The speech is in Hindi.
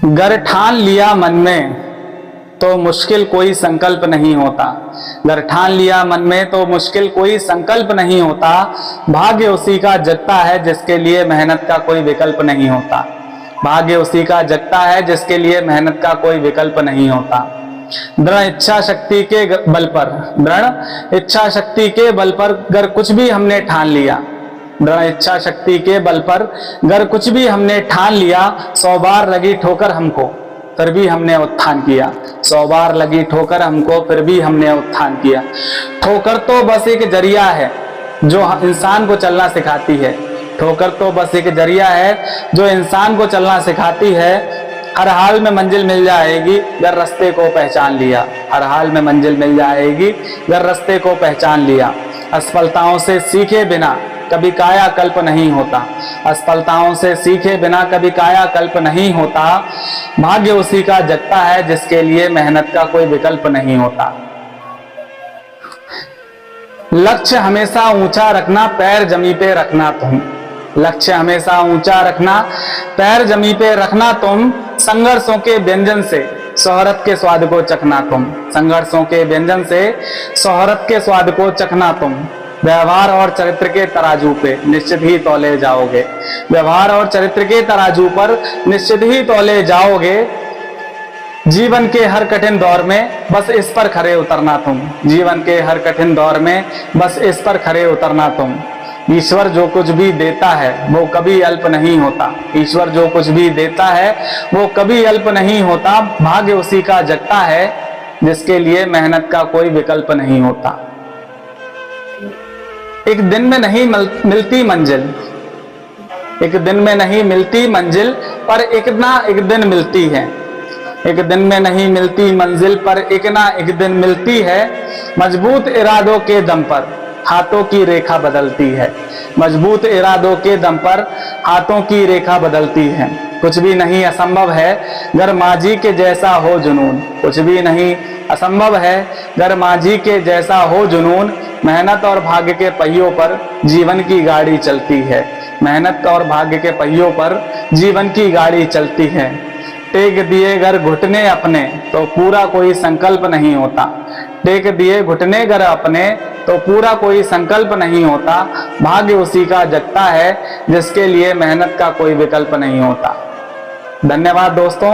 गर ठान लिया मन में तो मुश्किल कोई संकल्प नहीं होता। गर ठान लिया मन में तो मुश्किल कोई संकल्प नहीं होता। भाग्य उसी का जगता है जिसके लिए मेहनत का कोई विकल्प नहीं होता। भाग्य उसी का जगता है जिसके लिए मेहनत का कोई विकल्प नहीं होता। दृढ़ इच्छा शक्ति के बल पर, दृढ़ इच्छा शक्ति के बल पर अगर कुछ भी हमने ठान लिया, दृढ़ इच्छा शक्ति के बल पर अगर कुछ भी हमने ठान लिया, 100 बार लगी ठोकर हमको फिर भी हमने उत्थान किया। 100 बार लगी ठोकर हमको फिर भी हमने उत्थान किया। ठोकर तो बस एक जरिया है जो इंसान को चलना सिखाती है। ठोकर तो बस एक जरिया है जो इंसान को चलना सिखाती है। हर हाल में मंजिल मिल जाएगी अगर रास्ते को पहचान लिया। हर हाल में मंजिल मिल जाएगी अगर रास्ते को पहचान लिया। असफलताओं से सीखे बिना कभी काया कल्प नहीं होता। असफलताओं से सीखे बिना कभी काया कल्प नहीं होता। भाग्य उसी का जगता है जिसके लिए मेहनत का कोई विकल्प नहीं होता। लक्ष्य हमेशा ऊंचा रखना, पैर जमी पे रखना तुम। लक्ष्य हमेशा ऊंचा रखना, पैर जमी पे रखना तुम। संघर्षों के व्यंजन से शोहरत के स्वाद को चखना तुम। संघर्षों के व्यंजन से शोहरत के स्वाद को चखना तुम। व्यवहार और चरित्र के तराजू पे निश्चित ही तौले जाओगे। व्यवहार और चरित्र के तराजू पर निश्चित ही तौले जाओगे। जीवन के हर कठिन दौर में बस इस पर खरे उतरना तुम। जीवन के हर कठिन दौर में बस इस पर खरे उतरना तुम। ईश्वर जो कुछ भी देता है वो कभी अल्प नहीं होता। ईश्वर जो कुछ भी देता है वो कभी अल्प नहीं होता। भाग्य उसी का जगता है जिसके लिए मेहनत का कोई विकल्प नहीं होता। एक दिन में नहीं मिलती मंजिल, एक दिन में नहीं मिलती मंजिल, पर एक ना एक दिन मिलती है। एक दिन में नहीं मिलती मंजिल पर एक ना एक दिन मिलती है। मजबूत इरादों के दम पर हाथों की रेखा बदलती है। मजबूत इरादों के दम पर हाथों की रेखा बदलती है। कुछ भी नहीं असंभव है अगर माजी के जैसा हो जुनून। कुछ भी नहीं असंभव है अगर माजी के जैसा हो जुनून। मेहनत और भाग्य के पहियों पर जीवन की गाड़ी चलती है। मेहनत और भाग्य के पहियों पर जीवन की गाड़ी चलती है। टेक दिए घर घुटने अपने तो पूरा कोई संकल्प नहीं होता। टेक दिए घुटने घर अपने तो पूरा कोई संकल्प नहीं होता। भाग्य उसी का जगता है जिसके लिए मेहनत का कोई विकल्प नहीं होता। धन्यवाद दोस्तों।